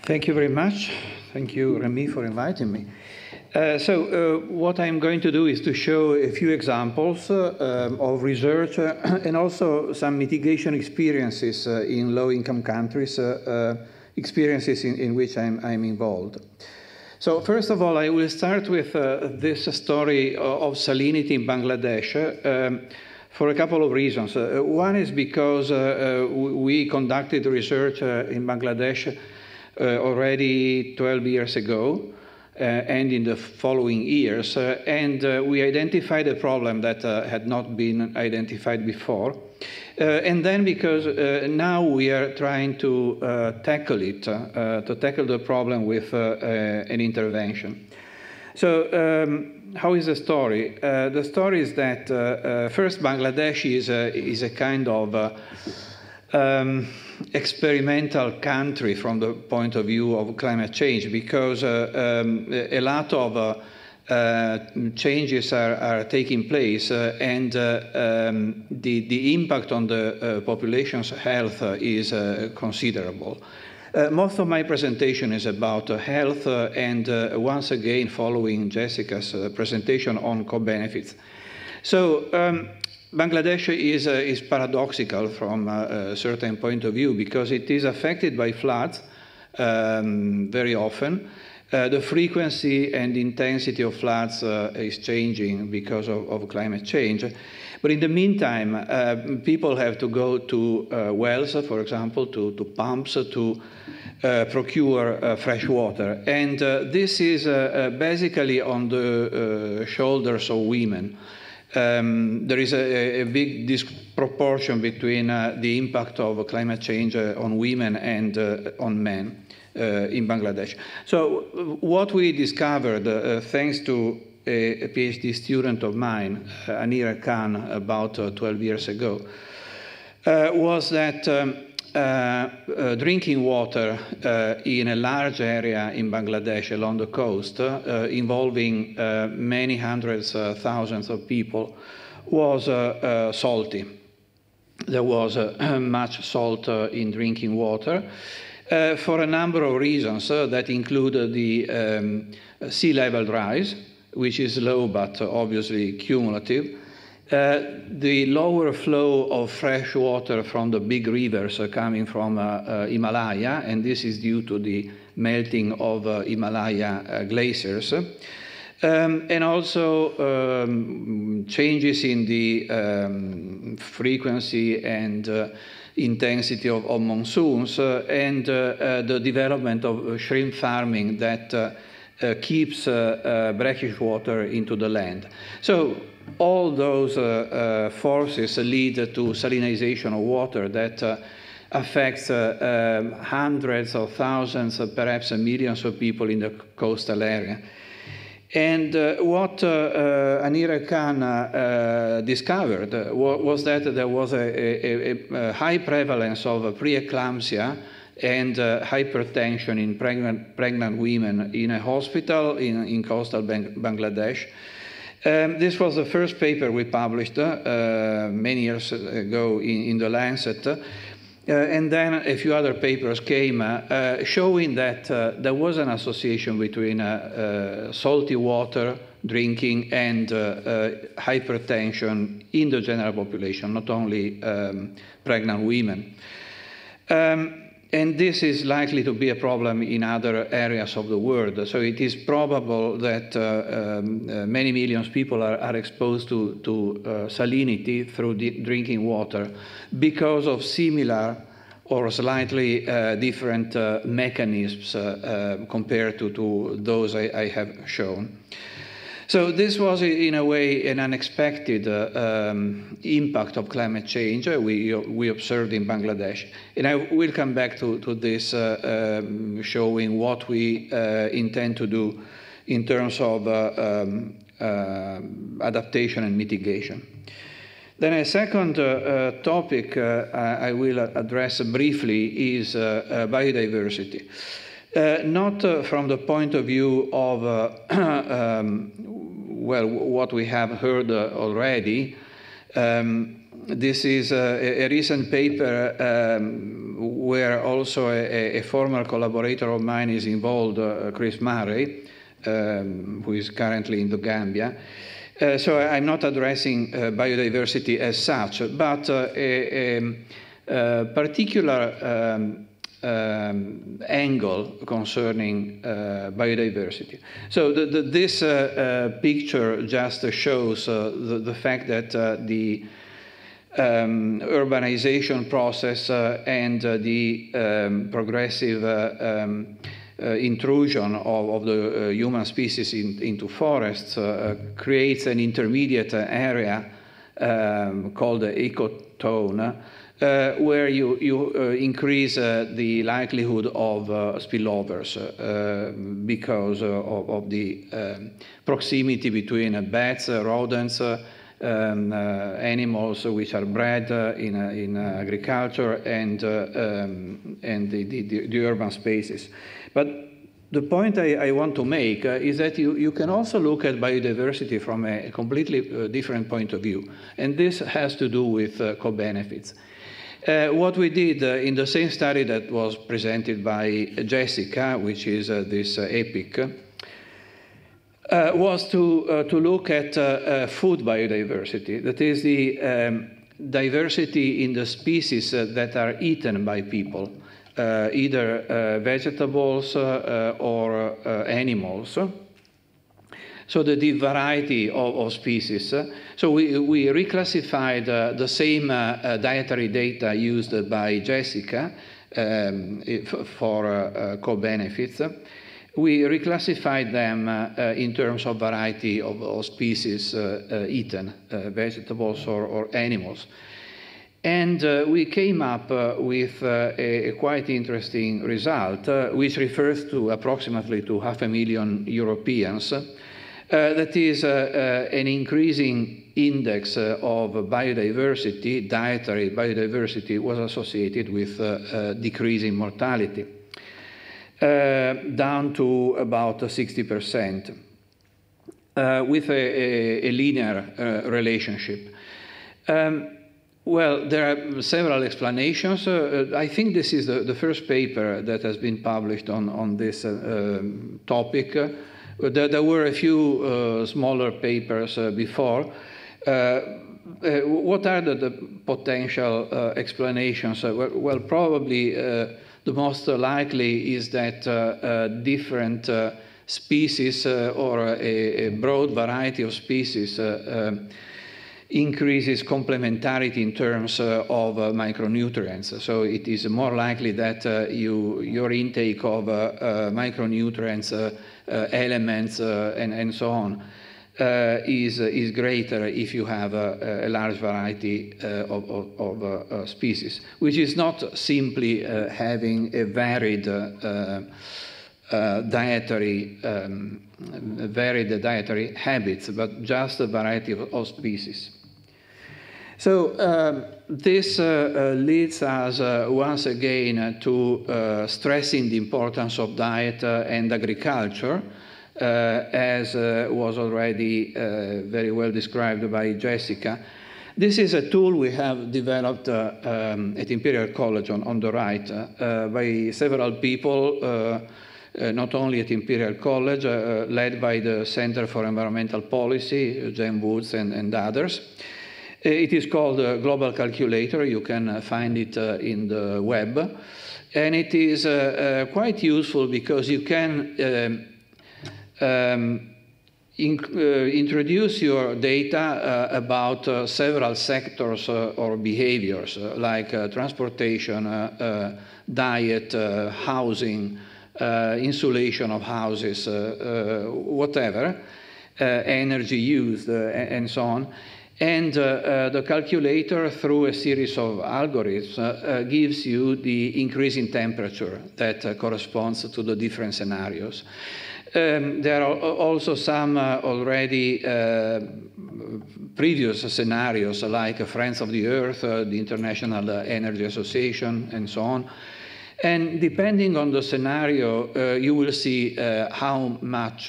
Thank you very much. Thank you, Rémy, for inviting me. What I'm going to do is to show a few examples of research and also some mitigation experiences in low-income countries, experiences in which I'm involved. So first of all, I will start with this story of salinity in Bangladesh for a couple of reasons. One is because we conducted research in Bangladesh already 12 years ago, and in the following years, and we identified a problem that had not been identified before. And then because now we are trying to tackle it, to tackle the problem with an intervention. So how is the story? The story is that first Bangladesh is a kind of experimental country from the point of view of climate change, because a lot of changes are taking place, and the impact on the population's health is considerable. Most of my presentation is about health, and once again following Jessica's presentation on co-benefits. So Bangladesh is paradoxical from a certain point of view, because it is affected by floods very often. The frequency and intensity of floods is changing because of climate change. But in the meantime, people have to go to wells, for example, to pumps, to procure fresh water. And this is basically on the shoulders of women. There is a big disproportion between the impact of climate change on women and on men in Bangladesh. So what we discovered, thanks to a PhD student of mine, Anira Khan, about 12 years ago, was that drinking water in a large area in Bangladesh along the coast, involving many hundreds, thousands of people, was salty. There was much salt in drinking water for a number of reasons that include the sea level rise, which is low but obviously cumulative. The lower flow of fresh water from the big rivers coming from Himalaya, and this is due to the melting of Himalaya glaciers, and also changes in the frequency and intensity of monsoons, and the development of shrimp farming that keeps brackish water into the land. So all those forces lead to salinization of water that affects hundreds of thousands, perhaps millions of people in the coastal area. And what Anira Khan discovered was that there was a high prevalence of preeclampsia and hypertension in pregnant women in a hospital in coastal Bangladesh. This was the first paper we published many years ago in the Lancet. And then a few other papers came showing that there was an association between salty water drinking and hypertension in the general population, not only pregnant women. And this is likely to be a problem in other areas of the world. So it is probable that many millions of people are exposed to salinity through drinking water because of similar or slightly different mechanisms compared to those I have shown. So this was, in a way, an unexpected impact of climate change we observed in Bangladesh. And I will come back to this, showing what we intend to do in terms of adaptation and mitigation. Then a second topic I will address briefly is biodiversity. Not from the point of view of well, what we have heard already, This is a recent paper where also a former collaborator of mine is involved, Chris Murray, who is currently in the Gambia. So I'm not addressing biodiversity as such, but a particular angle concerning biodiversity. So this picture just shows the fact that the urbanization process and the progressive intrusion of the human species into forests creates an intermediate area called the ecotone, where you increase the likelihood of spillovers because of the proximity between bats, rodents, animals which are bred in agriculture and the urban spaces. But the point I want to make is that you can also look at biodiversity from a completely different point of view, and this has to do with co-benefits. What we did in the same study that was presented by Jessica, which is this EPIC, was to look at food biodiversity, that is the diversity in the species that are eaten by people, either vegetables or animals. So the variety of species. So we reclassified the same dietary data used by Jessica for co-benefits. We reclassified them in terms of variety of species eaten, vegetables or animals. And we came up with a quite interesting result, which refers to approximately to 500,000 Europeans. That is an increasing index of biodiversity, dietary biodiversity, was associated with decreasing mortality, down to about 60%, with a linear relationship. Well, there are several explanations. I think this is the first paper that has been published on this topic. There were a few smaller papers before. What are the potential explanations? Well, probably the most likely is that different species or a broad variety of species increases complementarity in terms of micronutrients. So it is more likely that your intake of micronutrients, elements, and so on is greater if you have a large variety of species, which is not simply having a varied dietary habits, but just a variety of species. So this leads us once again to stressing the importance of diet and agriculture, as was already very well described by Jessica. This is a tool we have developed at Imperial College on the right by several people, not only at Imperial College, led by the Center for Environmental Policy, Jen Woods and others. It is called a Global Calculator. You can find it in the web. And it is quite useful because you can introduce your data about several sectors or behaviors, like transportation, diet, housing, insulation of houses, whatever, energy used, and so on. And the calculator, through a series of algorithms, gives you the increase in temperature that corresponds to the different scenarios. There are also some already previous scenarios, like Friends of the Earth, the International Energy Association, and so on. And depending on the scenario, you will see how much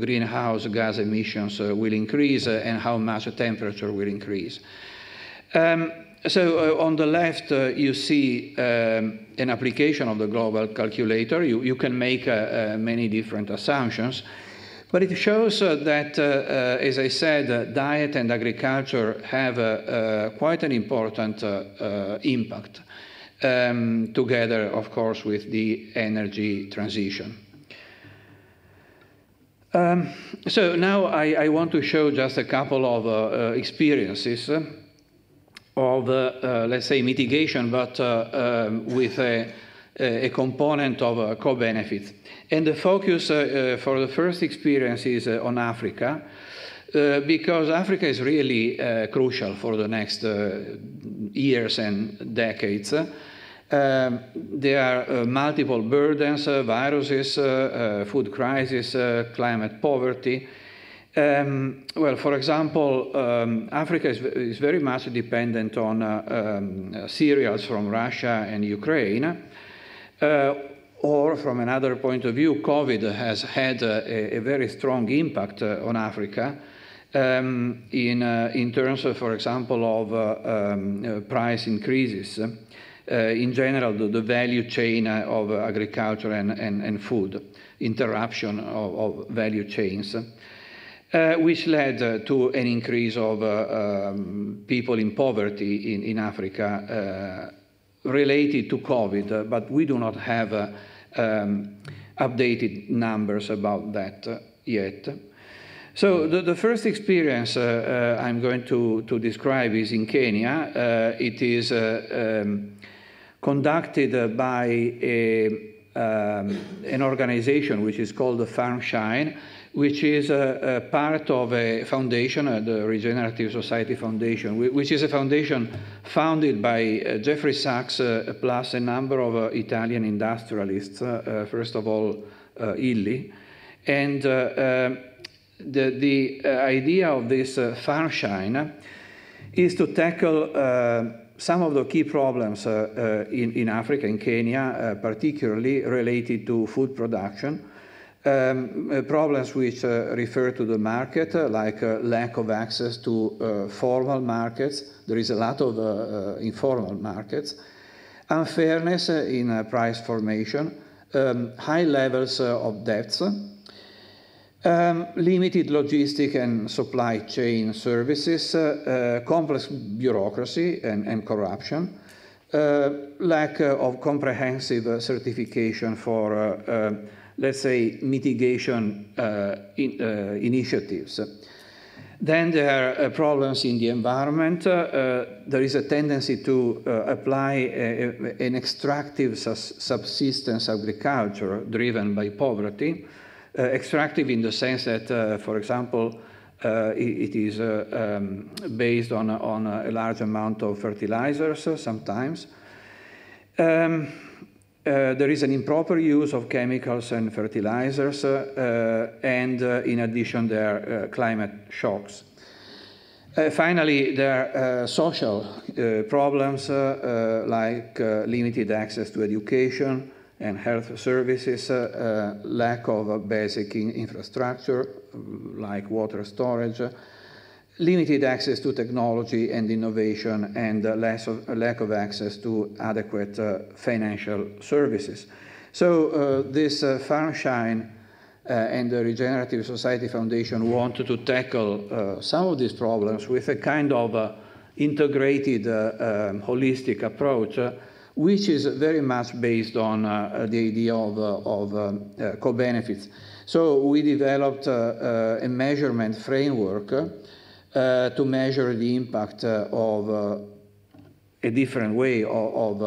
greenhouse gas emissions will increase and how much temperature will increase. So on the left, you see an application of the global calculator. You can make many different assumptions, but it shows that, as I said, diet and agriculture have quite an important impact, together, of course, with the energy transition. So now I want to show just a couple of experiences of, let's say, mitigation, but with a component of co-benefit. And the focus for the first experience is on Africa, because Africa is really crucial for the next years and decades. There are multiple burdens, viruses, food crisis, climate poverty. Well, for example, Africa is very much dependent on cereals from Russia and Ukraine. Or from another point of view, COVID has had a very strong impact on Africa in terms of, for example, of price increases. In general, the value chain of agriculture and food, interruption of value chains, which led to an increase of people in poverty in Africa related to COVID, but we do not have updated numbers about that yet. So the first experience I'm going to describe is in Kenya. It is conducted by an organization which is called the Farm Shine, which is a part of a foundation, the Regenerative Society Foundation, which is a foundation founded by Jeffrey Sachs plus a number of Italian industrialists, first of all Illy. And the idea of this Farm Shine is to tackle some of the key problems in Africa, in Kenya, particularly related to food production. Problems which refer to the market, like lack of access to formal markets. There is a lot of informal markets. Unfairness in price formation, high levels of debts, limited logistic and supply chain services, complex bureaucracy and corruption, lack of comprehensive certification for let's say, mitigation initiatives. Then there are problems in the environment. There is a tendency to apply an extractive subsistence agriculture driven by poverty. Extractive in the sense that, for example, it is based on a large amount of fertilizers sometimes. There is an improper use of chemicals and fertilizers, and in addition, there are climate shocks. Finally, there are social problems like limited access to education and health services, lack of basic infrastructure like water storage, limited access to technology and innovation, and lack of access to adequate financial services. So this Farm Shine and the Regenerative Society Foundation wanted to tackle some of these problems with a kind of integrated, holistic approach, which is very much based on the idea of co-benefits. So we developed a measurement framework to measure the impact of a different way of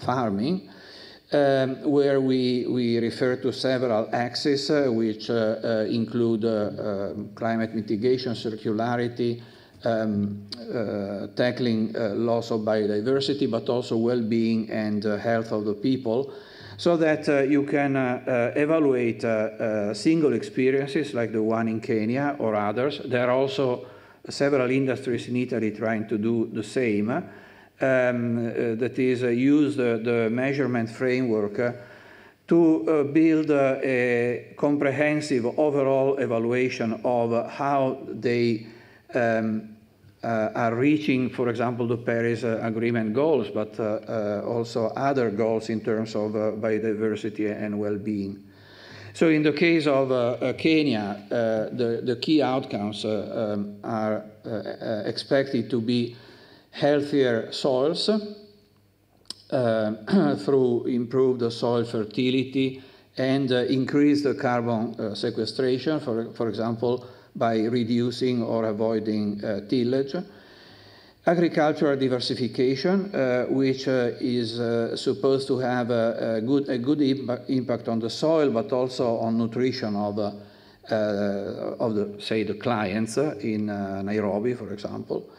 farming, where we refer to several axes, which include climate mitigation, circularity, tackling loss of biodiversity, but also well-being and health of the people, so that you can evaluate single experiences like the one in Kenya or others. There are also several industries in Italy trying to do the same, that is use the measurement framework to build a comprehensive overall evaluation of how they are reaching, for example, the Paris Agreement goals, but also other goals in terms of biodiversity and well-being. So in the case of Kenya, the key outcomes are expected to be healthier soils through improved soil fertility and increased carbon sequestration, for example, by reducing or avoiding tillage. Agricultural diversification, which is supposed to have a good impact on the soil, but also on nutrition of the clients in Nairobi, for example.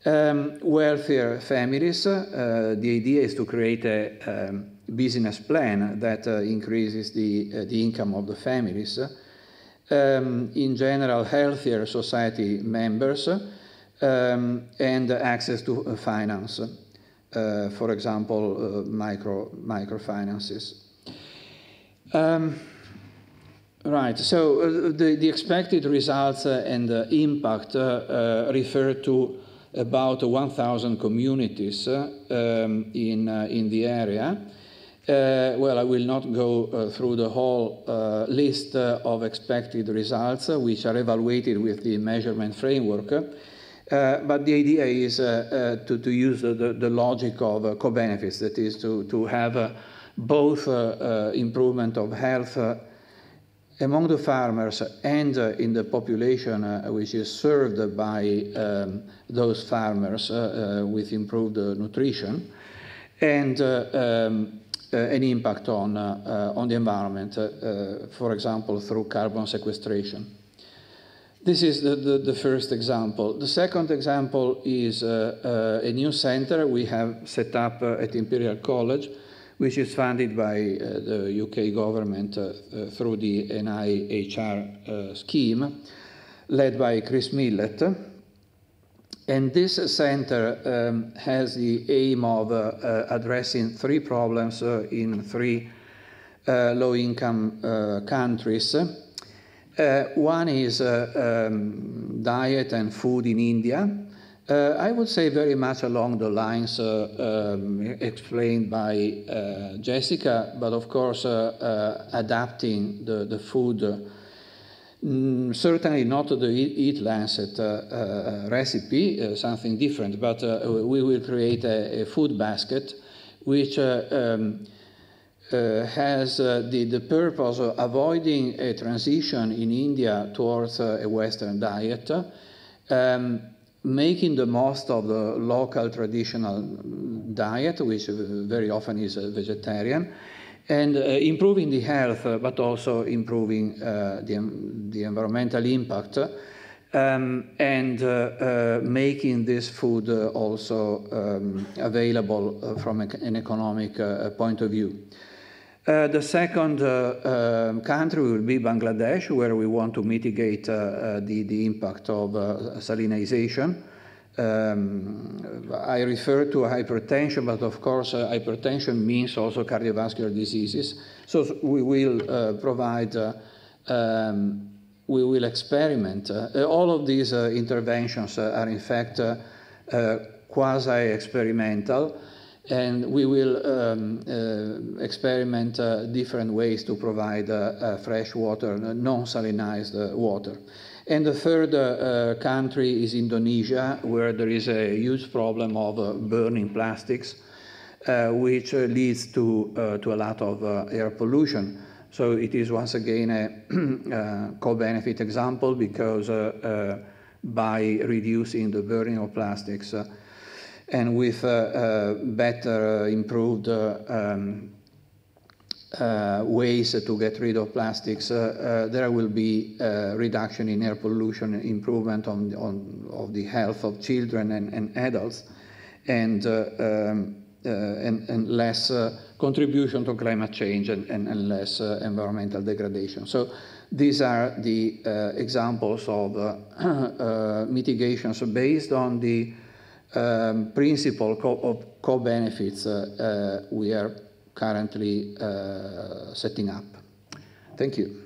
Wealthier families. The idea is to create a business plan that increases the income of the families. In general, healthier society members. And access to finance, for example, microfinances. Right, so the expected results and impact refer to about 1,000 communities in the area. Well, I will not go through the whole list of expected results, which are evaluated with the measurement framework. But the idea is to use the logic of co-benefits, that is to have both improvement of health among the farmers and in the population which is served by those farmers with improved nutrition, and an impact on the environment, for example, through carbon sequestration. This is the first example. The second example is a new center we have set up at Imperial College, which is funded by the UK government through the NIHR scheme, led by Chris Millett. And this center has the aim of addressing three problems in three low-income countries. One is diet and food in India. I would say very much along the lines explained by Jessica, but of course adapting the food, certainly not the Eat Lancet recipe, something different, but we will create a food basket which has the purpose of avoiding a transition in India towards a Western diet, making the most of the local traditional diet, which very often is vegetarian, and improving the health, but also improving the environmental impact, and making this food also available from an economic point of view. The second country will be Bangladesh, where we want to mitigate the impact of salinization. I refer to hypertension, but of course hypertension means also cardiovascular diseases. So we will provide, we will experiment. All of these interventions are in fact quasi-experimental, and we will experiment different ways to provide fresh water, non-salinized water. And the third country is Indonesia, where there is a huge problem of burning plastics, which leads to a lot of air pollution. So it is once again a co-benefit example, because by reducing the burning of plastics and with better, improved ways to get rid of plastics, there will be a reduction in air pollution, improvement of the health of children and adults, and less contribution to climate change and less environmental degradation. So these are the examples of mitigations based on the principle of co-benefits we are currently setting up. Thank you.